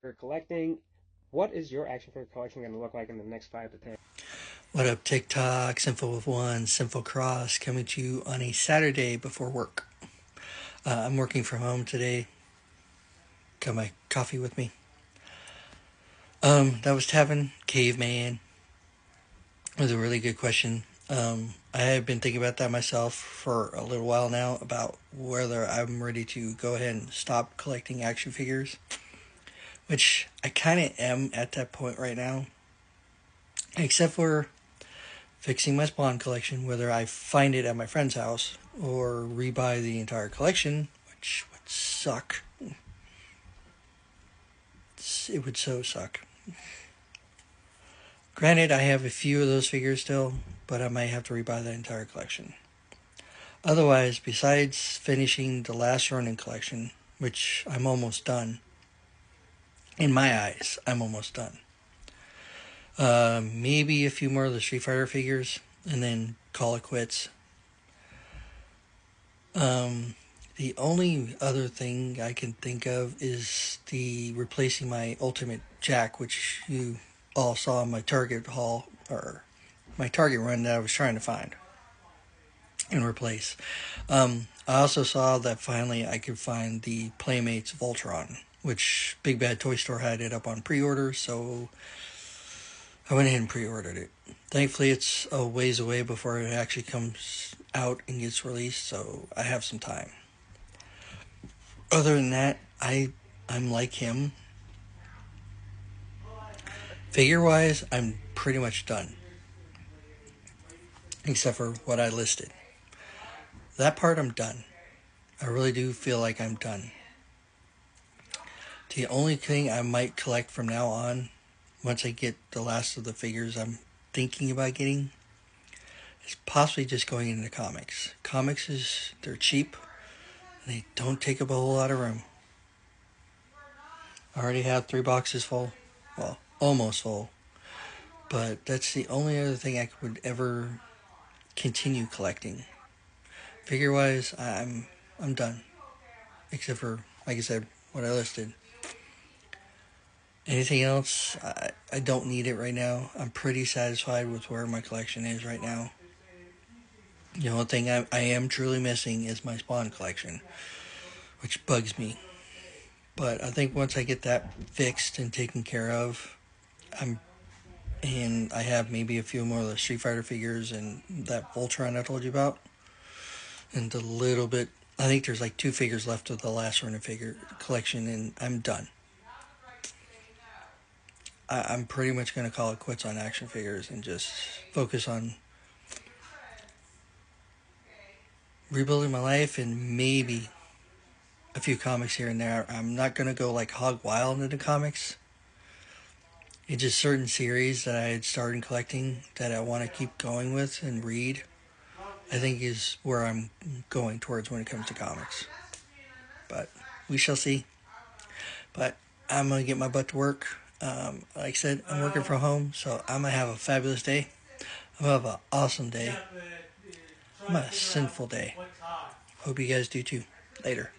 for collecting. What is your action figure collection going to look like in the next 5 to 10? What up, TikTok? Simple with One, Simple Cross, coming to you on a Saturday before work. I'm working from home today. Got my coffee with me. That was Tavin Caveman. It was a really good question. I have been thinking about that myself for a little while now about whether I'm ready to go ahead and stop collecting action figures, which I kind of am at that point right now, except for fixing my Spawn collection, whether I find it at my friend's house or rebuy the entire collection, which would suck. It would so suck. Granted, I have a few of those figures still, but I might have to rebuy the entire collection. Otherwise, besides finishing the last Ronin collection, which I'm almost done, in my eyes, I'm almost done. Maybe a few more of the Street Fighter figures, and then call it quits. The only other thing I can think of is the replacing my Ultimate Jack, which you all saw in my Target haul, or my Target run that I was trying to find and replace. I also saw that finally I could find the Playmates Voltron, which Big Bad Toy Store had it up on pre-order, so I went ahead and pre-ordered it. Thankfully, it's a ways away before it actually comes out and gets released, so I have some time. Other than that, I'm like him. Figure-wise, I'm pretty much done, except for what I listed. That part I'm done. I really do feel like I'm done. The only thing I might collect from now on, once I get the last of the figures I'm thinking about getting, is possibly just going into comics. They're cheap, and they don't take up a whole lot of room. I already have 3 boxes full. Well, almost full. But that's the only other thing I would ever continue collecting. Figure-wise, I'm done. Except for, like I said, what I listed. Anything else, I don't need it right now. I'm pretty satisfied with where my collection is right now. The only thing I am truly missing is my Spawn collection, which bugs me. But I think once I get that fixed and taken care of, and I have maybe a few more of the Street Fighter figures and that Voltron I told you about, and a little bit. I think there's like 2 figures left of the last Ronin figure collection, and I'm done. I'm pretty much going to call it quits on action figures and just focus on rebuilding my life and maybe a few comics here and there. I'm not going to go like hog wild into comics. It's just certain series that I had started collecting that I want to keep going with and read, I think is where I'm going towards when it comes to comics. But we shall see. But I'm going to get my butt to work. Like I said, I'm working from home, so I'm going to have a fabulous day. I'm going to have an awesome day. I'm going to have a sinful day. Hope you guys do too. Later.